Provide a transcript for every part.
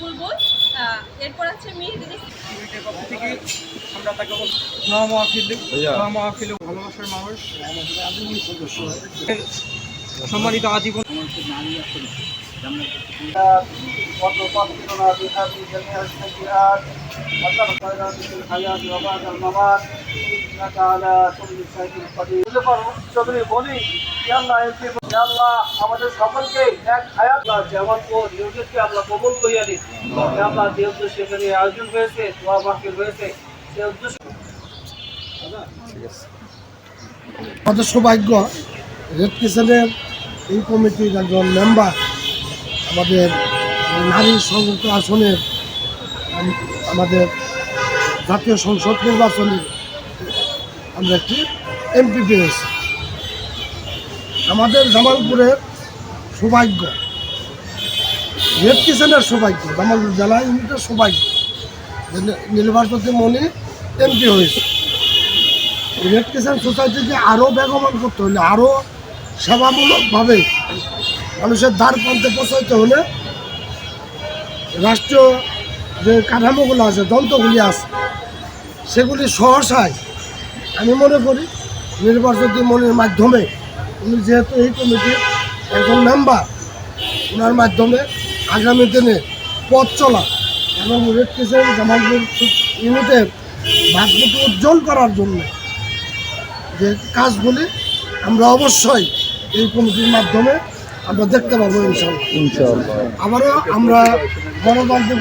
বুলবুল, এরপর আছে মেহেদি আমরা তাকে ভালোবাসার মানুষ সম্মানিত আজীবন আমাদের সকলকে এক হায়াত যেমন নিয়োগকে আমরা কবুল করিয়া দিই। আমরা যে উদ্দেশ্যে সেখানে আয়োজন হয়েছে, দোয়া মাহফিল হয়েছে, সে উদ্দেশ্য আমাদের সৌভাগ্য রেড ক্রিসেন্টের এই কমিটির একজন মেম্বার, আমাদের নারী সংযুক্ত আসনের আমাদের জাতীয় সংসদ নির্বাচনে আমরা একটি এমপি পেয়েছি। আমাদের জামালপুরের সৌভাগ্য, রেড ক্রিসেন্টের সৌভাগ্য, জামালপুর জেলা ইউনিটের সৌভাগ্য নির্বাচনে মনে এমপি হয়েছে। রেড ক্রিসেন্ট সোসাইটিকে আরও বেগবান করতে হলে, আরও সেবামূলকভাবে মানুষের দ্বার প্রান্তে পৌঁছাইতে হলে রাষ্ট্রীয় যে কাঠামোগুলো আছে, যন্ত্রগুলি আছে, সেগুলি সহসায় আমি মনে করি নির্বাচনী মনের মাধ্যমে, উনি যেহেতু এই কমিটির একজন মেম্বার, ওনার মাধ্যমে আগামী দিনে পথ চলা এবং রেড ক্রিসেন্ট জামালপুর ইউনিটের ভাগ্যকে উজ্জ্বল করার জন্য যে কাজগুলি আমরা অবশ্যই এই কমিটির মাধ্যমে আমরা দেখতে পাবো ইনশাআল্লাহ। আবারও আমরা গণতান্ত্রিক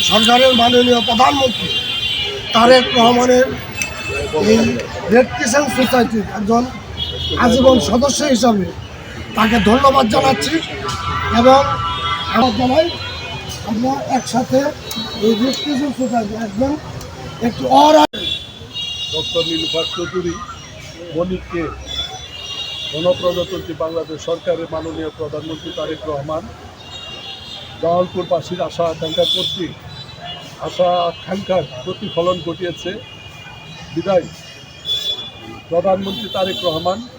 সরকারের মাননীয় প্রধানমন্ত্রী তারেক রহমানের এই রেড ক্রিসেন্ট সোসাইটির একজন আজীবন সদস্য হিসাবে তাকে ধন্যবাদ জানাচ্ছি এবং আমার জানাই আমরা একসাথে এই রেড ক্রিসেন্ট সোসাইটি একদম একটু ডক্টর নীলুফার চৌধুরী মনিককে গণপ্রজাতন্ত্রী বাংলাদেশ সরকারের মাননীয় প্রধানমন্ত্রী তারেক রহমান জামালপুরবাসীর আশা আকাঙ্ক্ষা কর্তৃক আশা আকাঙ্ক্ষার প্রতিফলন ঘটিয়েছে বিদায় প্রধানমন্ত্রী তারেক রহমানকে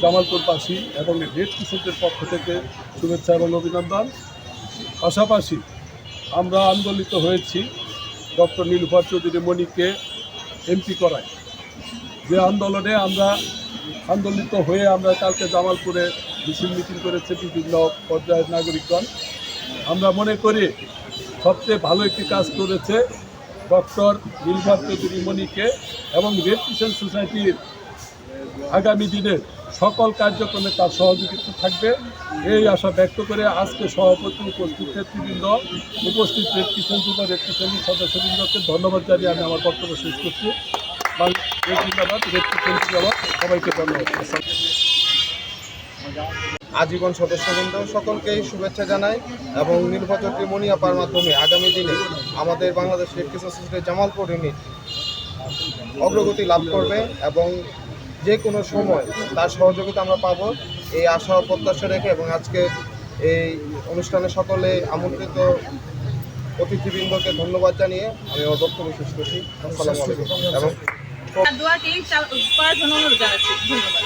জামালপুরবাসী এবং রেড ক্রিসেন্টের পক্ষ থেকে শুভেচ্ছা এবং অভিনন্দন। পাশাপাশি আমরা আন্দোলিত হয়েছি ডক্টর নীলুফার চৌধুরী মনিককে এমপি করায়। যে আন্দোলনে আমরা আন্দোলিত হয়ে আমরা কালকে জামালপুরে মিছিল মিটিং করেছে বিভিন্ন পর্যায়ের নাগরিকগণ। আমরা মনে করি সবচেয়ে ভালো একটি কাজ করেছে ডক্টর নীলুফার চৌধুরী মনিকে এবং রেড ক্রিসেন্ট সোসাইটির আগামী দিনের সকল কার্যক্রমে তার সহযোগিতা থাকবে এই আশা ব্যক্ত করে আজকে সভাপতি উপস্থিত নেতৃবৃন্দ, উপস্থিত রেড ক্রিসেন্ট সদস্যবৃন্দকে ধন্যবাদ জানিয়ে আমি আমার বক্তব্য শেষ করছি। সবাইকে ধন্যবাদ। আজীবন সদস্যবৃন্দ সকলকেই শুভেচ্ছা জানাই এবং নির্বাচনী মনি আপার মাধ্যমে আগামী দিনে আমাদের বাংলাদেশ রেড ক্রিসেন্ট সোসাইটির জামালপুর ইউনিট অগ্রগতি লাভ করবে এবং যে কোনো সময় তার সহযোগিতা আমরা পাব এই আশা ও প্রত্যাশা রেখে এবং আজকে এই অনুষ্ঠানে সকলে আমন্ত্রিত অতিথিবৃন্দকে ধন্যবাদ জানিয়ে আমি আমার বক্তব্য শেষ করছি। আসসালামু আলাইকুম এবং দোয়াটি করার জন্য অনুরোধ জানাচ্ছি। ধন্যবাদ।